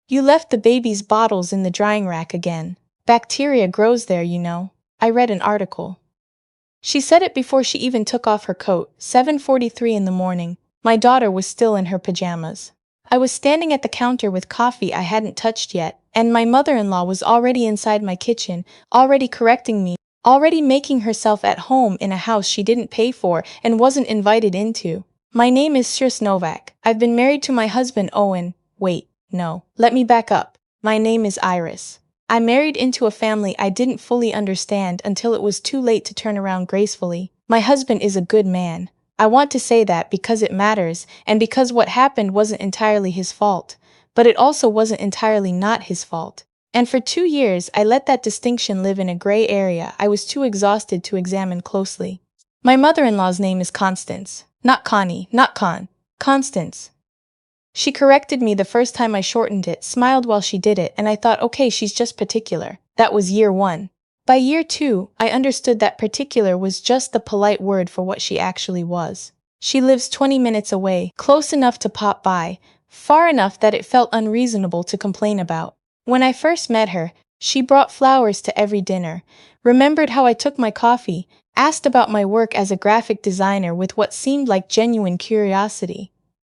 You left the baby's bottles in the drying rack again. Bacteria grows there, you know. I read an article. She said it before she even took off her coat. 7:43 in the morning. My daughter was still in her pajamas. I was standing at the counter with coffee I hadn't touched yet, and my mother-in-law was already inside my kitchen, already correcting me, already making herself at home in a house she didn't pay for and wasn't invited into. My name is Shirs Novak. I've been married to my husband Owen. Wait, no. Let me back up. My name is Iris. I married into a family I didn't fully understand until it was too late to turn around gracefully. My husband is a good man. I want to say that because it matters, and because what happened wasn't entirely his fault. But it also wasn't entirely not his fault. And for 2 years I let that distinction live in a gray area I was too exhausted to examine closely. My mother-in-law's name is Constance. Not Connie, not Con. Constance. She corrected me the first time I shortened it, smiled while she did it, and I thought, okay, she's just particular. That was year 1. By year 2, I understood that particular was just the polite word for what she actually was. She lives 20 minutes away, close enough to pop by, far enough that it felt unreasonable to complain about. When I first met her, she brought flowers to every dinner, remembered how I took my coffee, asked about my work as a graphic designer with what seemed like genuine curiosity.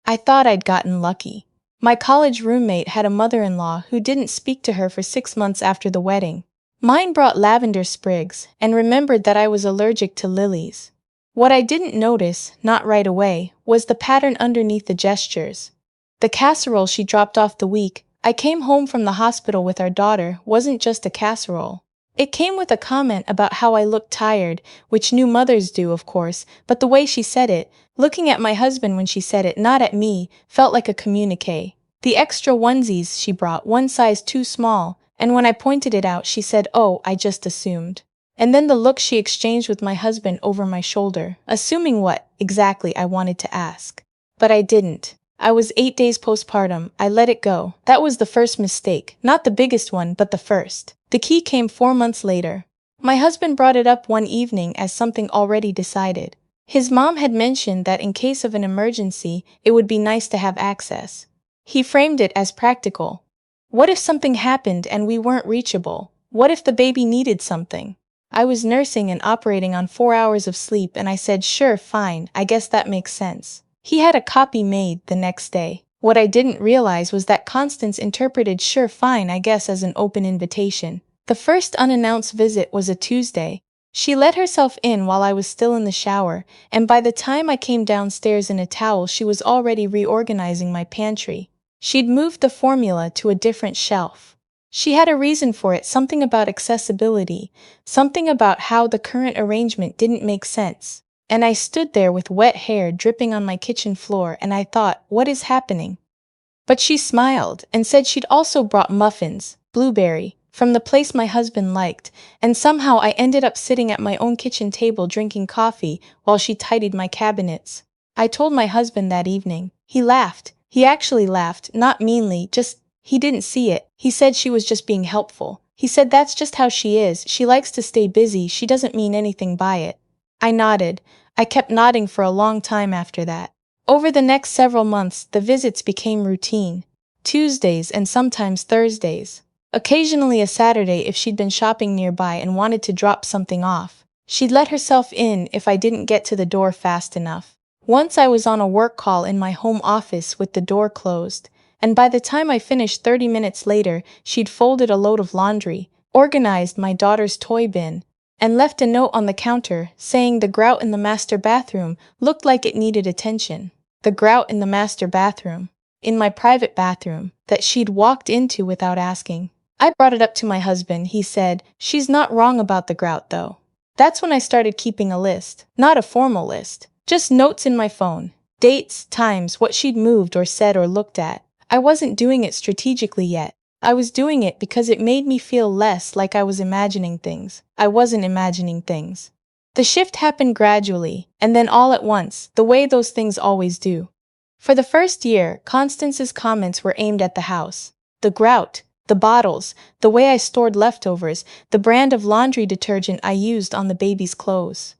I thought I'd gotten lucky. My college roommate had a mother-in-law who didn't speak to her for 6 months after the wedding. Mine brought lavender sprigs and remembered that I was allergic to lilies. What I didn't notice, not right away, was the pattern underneath the gestures. The casserole she dropped off the week I came home from the hospital with our daughter wasn't just a casserole. It came with a comment about how I looked tired, which new mothers do, of course, but the way she said it, looking at my husband when she said it, not at me, felt like a communique. The extra onesies she brought, one size too small, and when I pointed it out she said, "Oh, I just assumed." And then the look she exchanged with my husband over my shoulder, assuming what, exactly, I wanted to ask. But I didn't. I was 8 days postpartum, I let it go. That was the first mistake, not the biggest one, but the first. The key came 4 months later. My husband brought it up one evening as something already decided. His mom had mentioned that in case of an emergency, it would be nice to have access. He framed it as practical. What if something happened and we weren't reachable? What if the baby needed something? I was nursing and operating on 4 hours of sleep, and I said, sure, fine, I guess that makes sense. He had a copy made the next day. What I didn't realize was that Constance interpreted sure, fine, I guess as an open invitation. The first unannounced visit was a Tuesday. She let herself in while I was still in the shower, and by the time I came downstairs in a towel she was already reorganizing my pantry. She'd moved the formula to a different shelf. She had a reason for it, something about accessibility, something about how the current arrangement didn't make sense. And I stood there with wet hair dripping on my kitchen floor, and I thought, what is happening? But she smiled and said she'd also brought muffins, blueberry, from the place my husband liked, and somehow I ended up sitting at my own kitchen table drinking coffee while she tidied my cabinets. I told my husband that evening. He laughed. He actually laughed, not meanly, just, he didn't see it. He said she was just being helpful. He said that's just how she is, she likes to stay busy, she doesn't mean anything by it. I nodded. I kept nodding for a long time after that. Over the next several months, the visits became routine. Tuesdays and sometimes Thursdays. Occasionally a Saturday if she'd been shopping nearby and wanted to drop something off. She'd let herself in if I didn't get to the door fast enough. Once I was on a work call in my home office with the door closed, and by the time I finished 30 minutes later, she'd folded a load of laundry, organized my daughter's toy bin, and left a note on the counter saying the grout in the master bathroom looked like it needed attention. The grout in the master bathroom, in my private bathroom, that she'd walked into without asking. I brought it up to my husband. He said, she's not wrong about the grout though. That's when I started keeping a list, not a formal list, just notes in my phone, dates, times, what she'd moved or said or looked at. I wasn't doing it strategically yet. I was doing it because it made me feel less like I was imagining things. I wasn't imagining things. The shift happened gradually, and then all at once, the way those things always do. For the first year, Constance's comments were aimed at the house. The grout, the bottles, the way I stored leftovers, the brand of laundry detergent I used on the baby's clothes.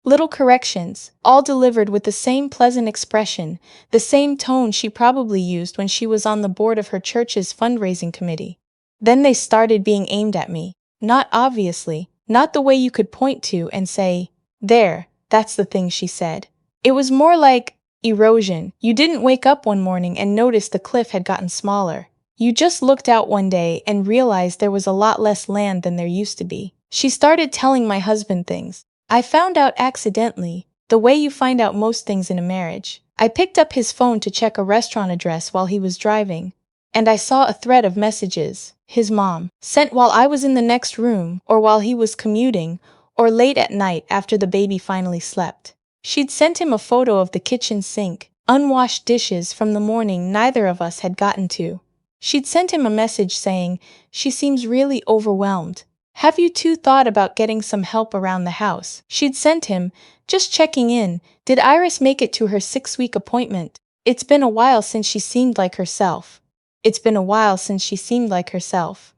Little corrections, all delivered with the same pleasant expression, the same tone she probably used when she was on the board of her church's fundraising committee. Then they started being aimed at me. Not obviously, not the way you could point to and say, "There, that's the thing she said." It was more like erosion. You didn't wake up one morning and notice the cliff had gotten smaller. You just looked out one day and realized there was a lot less land than there used to be. She started telling my husband things. I found out accidentally, the way you find out most things in a marriage. I picked up his phone to check a restaurant address while he was driving, and I saw a thread of messages, his mom, sent while I was in the next room, or while he was commuting, or late at night after the baby finally slept. She'd sent him a photo of the kitchen sink, unwashed dishes from the morning neither of us had gotten to. She'd sent him a message saying, "She seems really overwhelmed. Have you two thought about getting some help around the house?" She'd sent him, "Just checking in, did Iris make it to her 6-week appointment? It's been a while since she seemed like herself. It's been a while since she seemed like herself."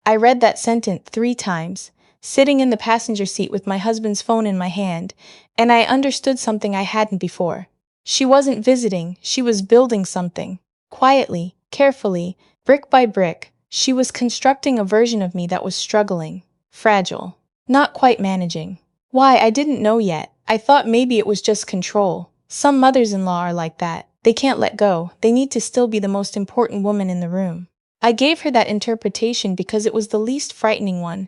I read that sentence 3 times, sitting in the passenger seat with my husband's phone in my hand, and I understood something I hadn't before. She wasn't visiting, she was building something. Quietly, carefully, brick by brick, she was constructing a version of me that was struggling, fragile, not quite managing. Why, I didn't know yet. I thought maybe it was just control. Some mothers-in-law are like that. They can't let go. They need to still be the most important woman in the room. I gave her that interpretation because it was the least frightening one.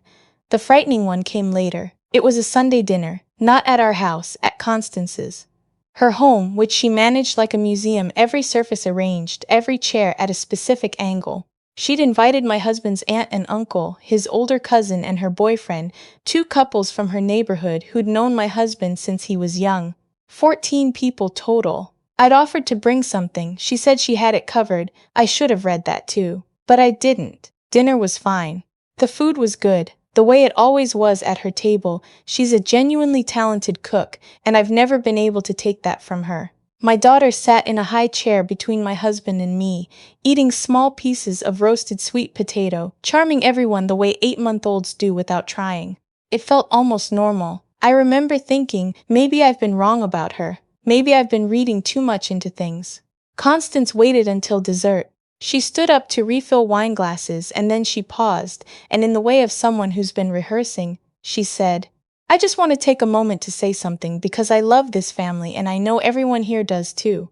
The frightening one came later. It was a Sunday dinner, not at our house, at Constance's. Her home, which she managed like a museum, every surface arranged, every chair at a specific angle. She'd invited my husband's aunt and uncle, his older cousin and her boyfriend, 2 couples from her neighborhood who'd known my husband since he was young. 14 people total. I'd offered to bring something, she said she had it covered. I should have read that too. But I didn't. Dinner was fine. The food was good, the way it always was at her table. She's a genuinely talented cook, and I've never been able to take that from her. My daughter sat in a high chair between my husband and me, eating small pieces of roasted sweet potato, charming everyone the way 8-month-olds do without trying. It felt almost normal. I remember thinking, maybe I've been wrong about her. Maybe I've been reading too much into things. Constance waited until dessert. She stood up to refill wine glasses and then she paused, and in the way of someone who's been rehearsing, she said, "I just want to take a moment to say something because I love this family and I know everyone here does too."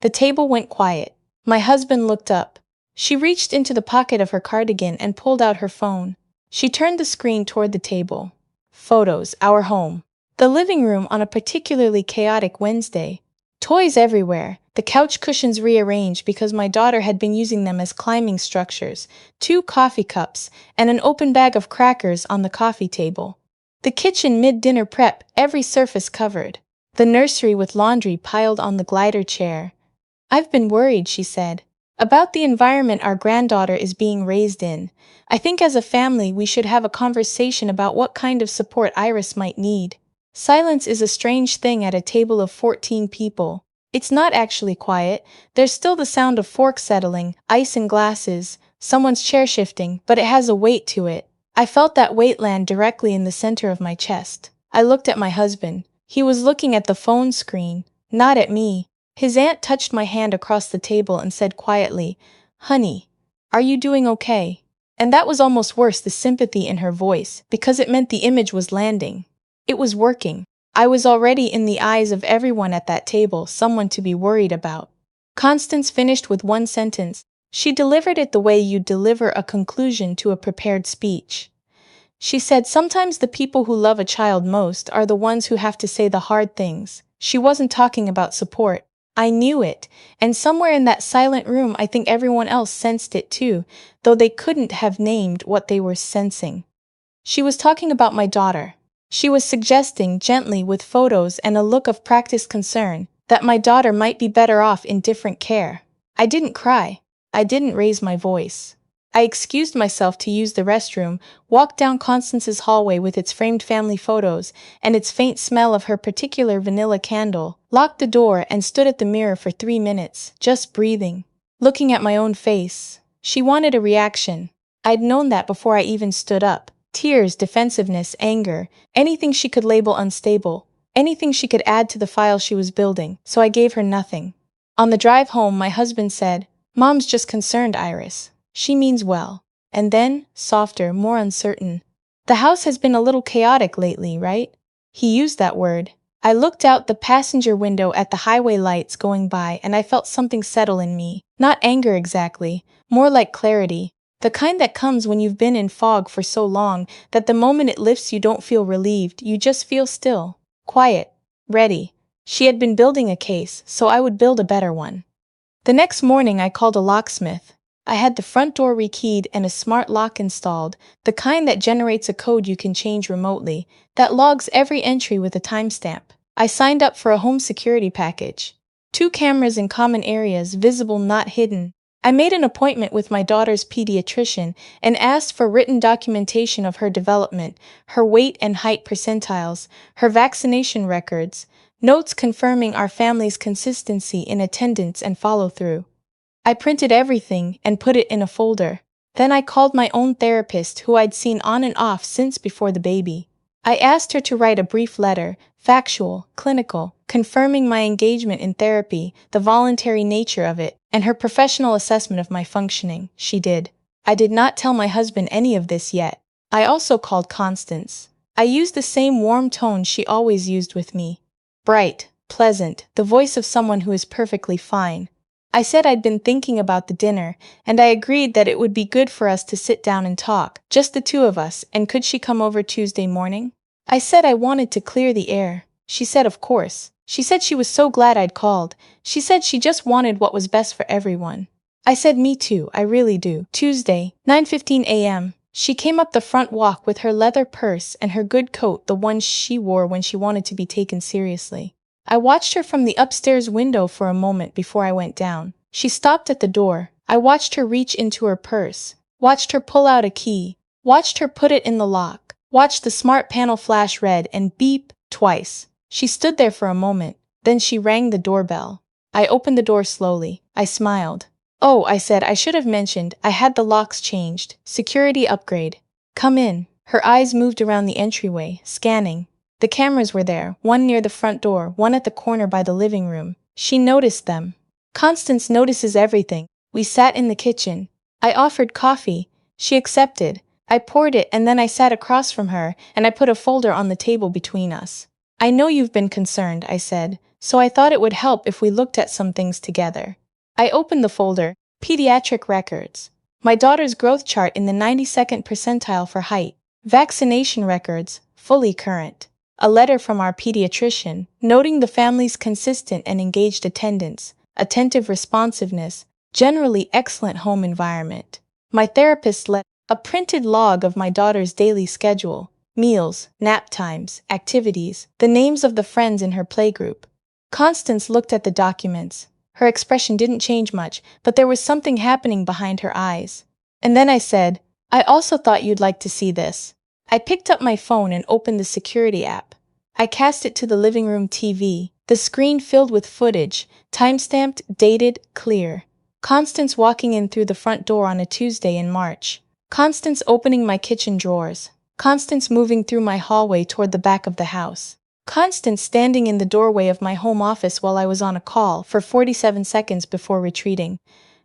The table went quiet. My husband looked up. She reached into the pocket of her cardigan and pulled out her phone. She turned the screen toward the table. Photos, our home. The living room on a particularly chaotic Wednesday. Toys everywhere, the couch cushions rearranged because my daughter had been using them as climbing structures, 2 coffee cups, and an open bag of crackers on the coffee table. The kitchen mid-dinner prep, every surface covered. The nursery with laundry piled on the glider chair. "I've been worried," she said, "about the environment our granddaughter is being raised in. I think as a family we should have a conversation about what kind of support Iris might need." Silence is a strange thing at a table of 14 people. It's not actually quiet. There's still the sound of forks settling, ice in glasses, someone's chair shifting, but it has a weight to it. I felt that weight land directly in the center of my chest. I looked at my husband. He was looking at the phone screen, not at me. His aunt touched my hand across the table and said quietly, "Honey, are you doing okay?" And that was almost worse, the sympathy in her voice, because it meant the image was landing. It was working. I was already in the eyes of everyone at that table, someone to be worried about. Constance finished with one sentence. She delivered it the way you'd deliver a conclusion to a prepared speech. She said, "Sometimes the people who love a child most are the ones who have to say the hard things." She wasn't talking about support. I knew it, and somewhere in that silent room I think everyone else sensed it too, though they couldn't have named what they were sensing. She was talking about my daughter. She was suggesting, gently with photos and a look of practiced concern, that my daughter might be better off in different care. I didn't cry. I didn't raise my voice. I excused myself to use the restroom, walked down Constance's hallway with its framed family photos and its faint smell of her particular vanilla candle, locked the door and stood at the mirror for 3 minutes, just breathing, looking at my own face. She wanted a reaction. I'd known that before I even stood up. Tears, defensiveness, anger, anything she could label unstable. anything she could add to the file she was building, so I gave her nothing. On the drive home, my husband said, "Mom's just concerned, Iris. She means well." And then, softer, more uncertain, "The house has been a little chaotic lately, right?" He used that word. I looked out the passenger window at the highway lights going by and I felt something settle in me. Not anger exactly, more like clarity. The kind that comes when you've been in fog for so long that the moment it lifts you don't feel relieved, you just feel still, quiet, ready. She had been building a case, so I would build a better one. The next morning I called a locksmith. I had the front door rekeyed and a smart lock installed, the kind that generates a code you can change remotely, that logs every entry with a timestamp. I signed up for a home security package. 2 cameras in common areas, visible not hidden. I made an appointment with my daughter's pediatrician and asked for written documentation of her development, her weight and height percentiles, her vaccination records, notes confirming our family's consistency in attendance and follow-through. I printed everything and put it in a folder. Then I called my own therapist who I'd seen on and off since before the baby. I asked her to write a brief letter, factual, clinical, confirming my engagement in therapy, the voluntary nature of it, and her professional assessment of my functioning. She did. I did not tell my husband any of this yet. I also called Constance. I used the same warm tone she always used with me. Bright, pleasant, the voice of someone who is perfectly fine. I said I'd been thinking about the dinner, and I agreed that it would be good for us to sit down and talk, just the 2 of us, and could she come over Tuesday morning? I said I wanted to clear the air. She said of course. She said she was so glad I'd called. She said she just wanted what was best for everyone. I said me too, I really do. Tuesday, 9:15 a.m. She came up the front walk with her leather purse and her good coat, the one she wore when she wanted to be taken seriously. I watched her from the upstairs window for a moment before I went down. She stopped at the door. I watched her reach into her purse, watched her pull out a key, watched her put it in the lock, watched the smart panel flash red and beep twice. She stood there for a moment, then she rang the doorbell. I opened the door slowly. I smiled. "Oh," I said, "I should have mentioned, I had the locks changed. Security upgrade. Come in." Her eyes moved around the entryway, scanning. The cameras were there, one near the front door, one at the corner by the living room. She noticed them. Constance notices everything. We sat in the kitchen. I offered coffee. She accepted. I poured it and then I sat across from her and I put a folder on the table between us. "I know you've been concerned," I said, "so I thought it would help if we looked at some things together." I opened the folder, pediatric records. My daughter's growth chart in the 92nd percentile for height. Vaccination records, fully current. A letter from our pediatrician, noting the family's consistent and engaged attendance, attentive responsiveness, generally excellent home environment. My therapist left a printed log of my daughter's daily schedule, meals, nap times, activities, the names of the friends in her playgroup. Constance looked at the documents. Her expression didn't change much, but there was something happening behind her eyes. And then I said, "I also thought you'd like to see this." I picked up my phone and opened the security app. I cast it to the living room TV, the screen filled with footage, timestamped, dated, clear. Constance walking in through the front door on a Tuesday in March. Constance opening my kitchen drawers. Constance moving through my hallway toward the back of the house. Constance standing in the doorway of my home office while I was on a call for 47 seconds before retreating.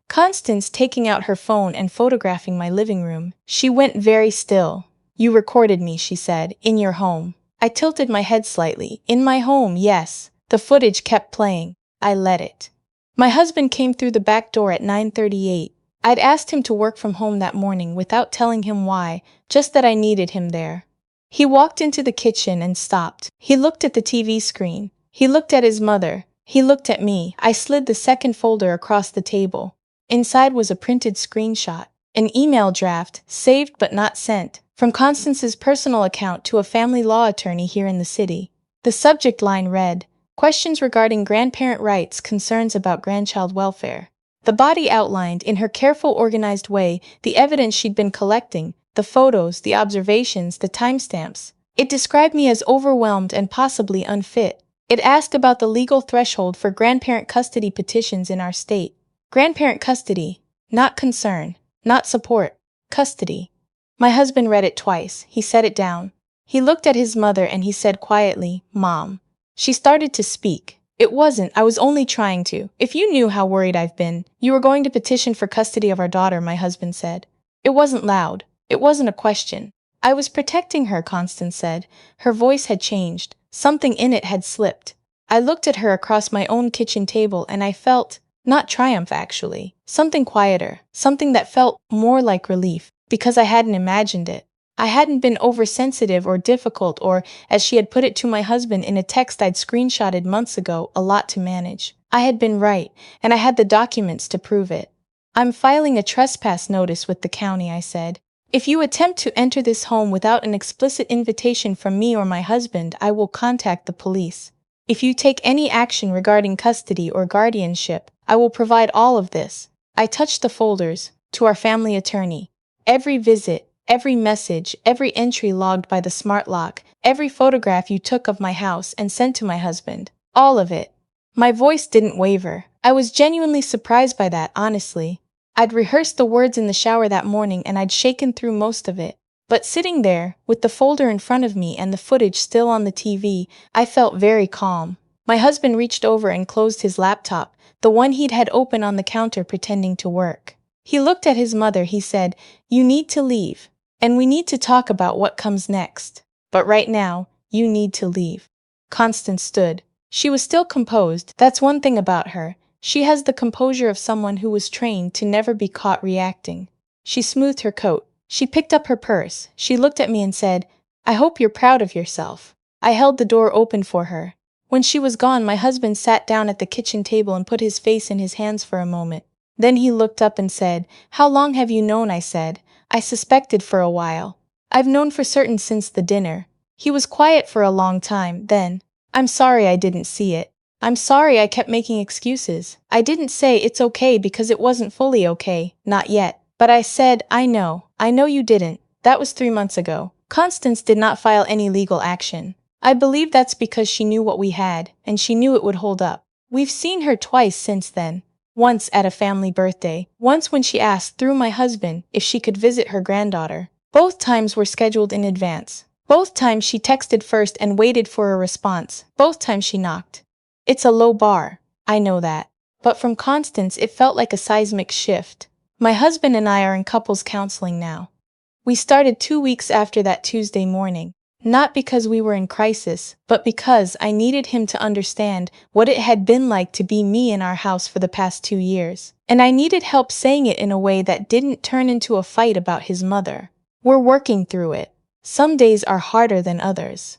Constance taking out her phone and photographing my living room. She went very still. "You recorded me," she said, "in your home." I tilted my head slightly. "In my home, yes." The footage kept playing. I let it. My husband came through the back door at 9:38. I'd asked him to work from home that morning without telling him why, just that I needed him there. He walked into the kitchen and stopped. He looked at the TV screen. He looked at his mother. He looked at me. I slid the second folder across the table. Inside was a printed screenshot. An email draft, saved but not sent, from Constance's personal account to a family law attorney here in the city. The subject line read, "Questions regarding grandparent rights, concerns about grandchild welfare." The body outlined, in her careful, organized way, the evidence she'd been collecting, the photos, the observations, the timestamps. It described me as overwhelmed and possibly unfit. It asked about the legal threshold for grandparent custody petitions in our state. Grandparent custody, not concern, not support, custody. My husband read it twice. He set it down. He looked at his mother and he said quietly, "Mom." She started to speak. It wasn't, I was only trying to. If you knew how worried I've been, you were going to petition for custody of our daughter, my husband said. It wasn't loud. It wasn't a question. I was protecting her, Constance said. Her voice had changed. Something in it had slipped. I looked at her across my own kitchen table and I felt, not triumph actually, something quieter, something that felt more like relief, because I hadn't imagined it. I hadn't been oversensitive or difficult or, as she had put it to my husband in a text I'd screenshotted months ago, a lot to manage. I had been right, and I had the documents to prove it. I'm filing a trespass notice with the county, I said. If you attempt to enter this home without an explicit invitation from me or my husband, I will contact the police. If you take any action regarding custody or guardianship, I will provide all of this. I touched the folders, to our family attorney. Every visit, every message, every entry logged by the smart lock, every photograph you took of my house and sent to my husband. All of it. My voice didn't waver. I was genuinely surprised by that, honestly. I'd rehearsed the words in the shower that morning and I'd shaken through most of it. But sitting there, with the folder in front of me and the footage still on the TV, I felt very calm. My husband reached over and closed his laptop, the one he'd had open on the counter pretending to work. He looked at his mother, he said, "You need to leave. And we need to talk about what comes next. But right now, you need to leave." Constance stood. She was still composed, that's one thing about her. She has the composure of someone who was trained to never be caught reacting. She smoothed her coat. She picked up her purse. She looked at me and said, "I hope you're proud of yourself." I held the door open for her. When she was gone, my husband sat down at the kitchen table and put his face in his hands for a moment. Then he looked up and said, "How long have you known?" I said. "I suspected for a while." "I've known for certain since the dinner." He was quiet for a long time, then, "I'm sorry I didn't see it. I'm sorry I kept making excuses. I didn't say it's okay because it wasn't fully okay, not yet. But I said, I know you didn't. That was 3 months ago." Constance did not file any legal action. I believe that's because she knew what we had, and she knew it would hold up. We've seen her twice since then. Once at a family birthday, once when she asked, through my husband, if she could visit her granddaughter. Both times were scheduled in advance. Both times she texted first and waited for a response. Both times she knocked. It's a low bar, I know that. But from Constance it felt like a seismic shift. My husband and I are in couples counseling now. We started 2 weeks after that Tuesday morning. Not because we were in crisis, but because I needed him to understand what it had been like to be me in our house for the past 2 years. And I needed help saying it in a way that didn't turn into a fight about his mother. We're working through it. Some days are harder than others.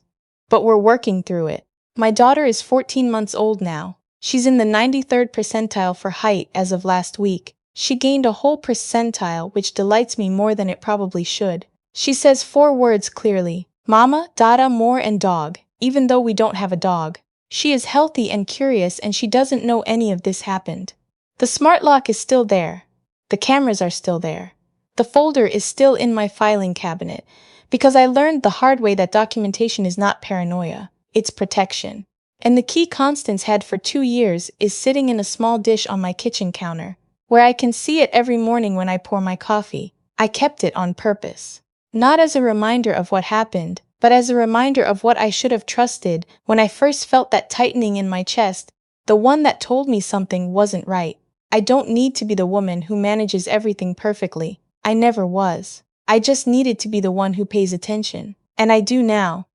But we're working through it. My daughter is 14 months old now. She's in the 93rd percentile for height as of last week. She gained a whole percentile, which delights me more than it probably should. She says 4 words clearly. Mama, Dada, more and dog, even though we don't have a dog. She is healthy and curious and she doesn't know any of this happened. The smart lock is still there. The cameras are still there. The folder is still in my filing cabinet, because I learned the hard way that documentation is not paranoia, it's protection. And the key Constance had for 2 years is sitting in a small dish on my kitchen counter, where I can see it every morning when I pour my coffee. I kept it on purpose. Not as a reminder of what happened, but as a reminder of what I should have trusted when I first felt that tightening in my chest, the one that told me something wasn't right. I don't need to be the woman who manages everything perfectly. I never was. I just needed to be the one who pays attention. And I do now.